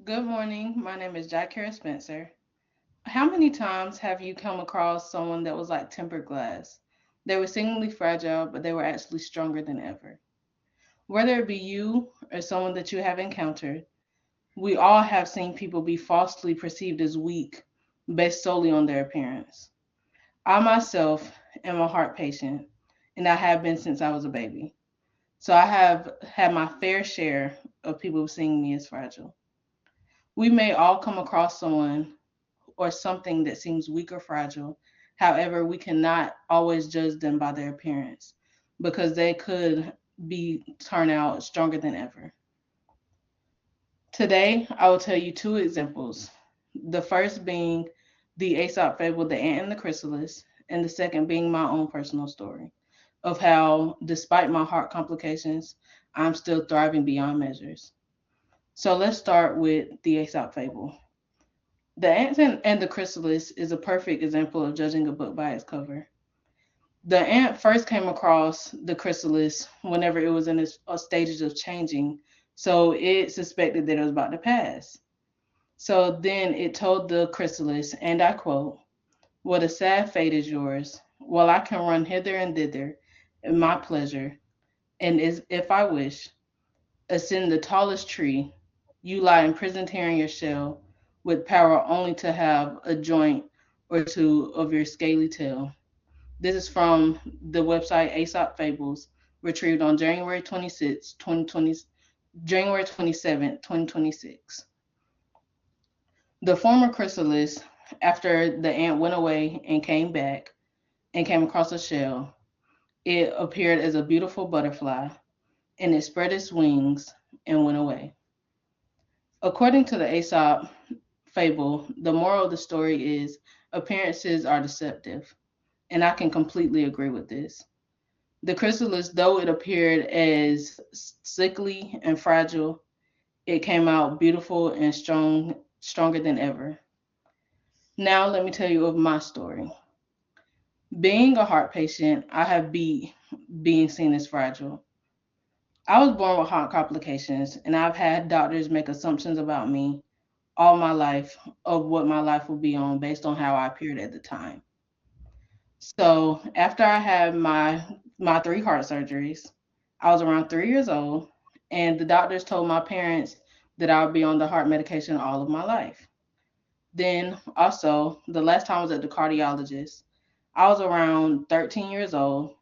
Good morning. My name is Jykera Spencer. How many times have you come across someone that was like tempered glass? They were seemingly fragile, but they were actually stronger than ever. Whether it be you or someone that you have encountered, we all have seen people be falsely perceived as weak based solely on their appearance. I myself am a heart patient, and I have been since I was a baby. So I have had my fair share of people seeing me as fragile. We may all come across someone or something that seems weak or fragile. However, we cannot always judge them by their appearance because they could be turn out stronger than ever. Today, I will tell you two examples. The first being the Aesop fable, The Ant and the Chrysalis, and the second being my own personal story of how, despite my heart complications, I'm still thriving beyond measures. So let's start with the Aesop fable. The Ant and the Chrysalis is a perfect example of judging a book by its cover. The ant first came across the chrysalis whenever it was in its stages of changing, so it suspected that it was about to pass. So then it told the chrysalis, and I quote, "What a sad fate is yours. Well, I can run hither and thither in my pleasure, and if I wish, ascend the tallest tree. You lie imprisoned here in your shell, with power only to have a joint or two of your scaly tail." This is from the website Aesop Fables, retrieved on January 27th, 2026. The former chrysalis, after the ant went away and came back and came across a shell, it appeared as a beautiful butterfly and it spread its wings and went away. According to the Aesop fable, the moral of the story is appearances are deceptive, and I can completely agree with this. The chrysalis, though it appeared as sickly and fragile, it came out beautiful and stronger than ever. Now, let me tell you of my story. Being a heart patient, I have beat being seen as fragile. I was born with heart complications, and I've had doctors make assumptions about me all my life of what my life would be on based on how I appeared at the time. So after I had my three heart surgeries, I was around 3 years old, and the doctors told my parents that I would be on the heart medication all of my life. Then also, the last time I was at the cardiologist, I was around 13 years old,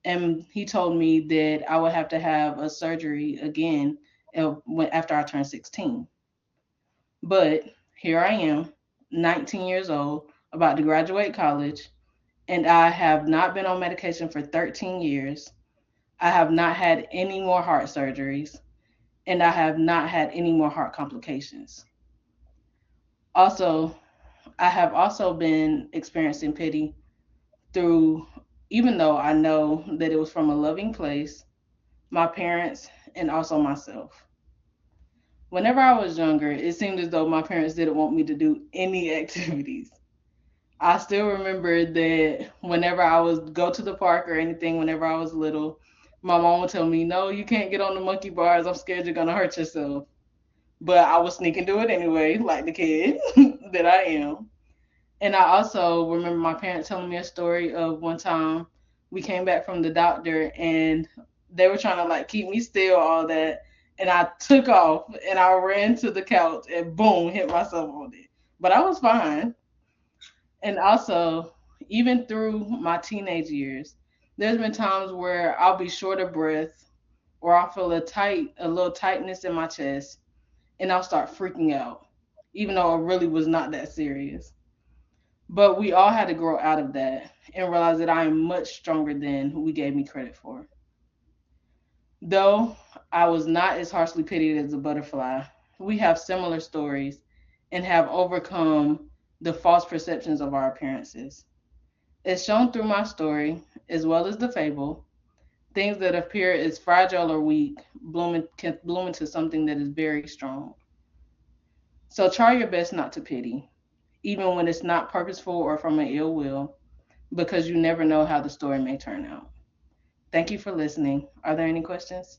and he told me that I would have to have a surgery again after I turned 16. But here I am, 19 years old, about to graduate college, and I have not been on medication for 13 years. I have not had any more heart surgeries, and I have not had any more heart complications. Also, I have also been experiencing pity through, even though I know that it was from a loving place, my parents, and also myself. Whenever I was younger, it seemed as though my parents didn't want me to do any activities. I still remember that whenever I would go to the park or anything, whenever I was little, my mom would tell me, "No, you can't get on the monkey bars. I'm scared you're gonna hurt yourself." But I would sneak and do it anyway, like the kid that I am. And I also remember my parents telling me a story of one time we came back from the doctor and they were trying to like keep me still, all that. And I took off and I ran to the couch and boom, hit myself on it. But I was fine. And also, even through my teenage years, there's been times where I'll be short of breath or I'll feel a little tightness in my chest, and I'll start freaking out, even though it really was not that serious. But we all had to grow out of that and realize that I am much stronger than we gave me credit for. Though I was not as harshly pitied as the butterfly, we have similar stories and have overcome the false perceptions of our appearances. As shown through my story, as well as the fable, things that appear as fragile or weak can bloom into something that is very strong. So try your best not to pity, even when it's not purposeful or from an ill will, because you never know how the story may turn out. Thank you for listening. Are there any questions?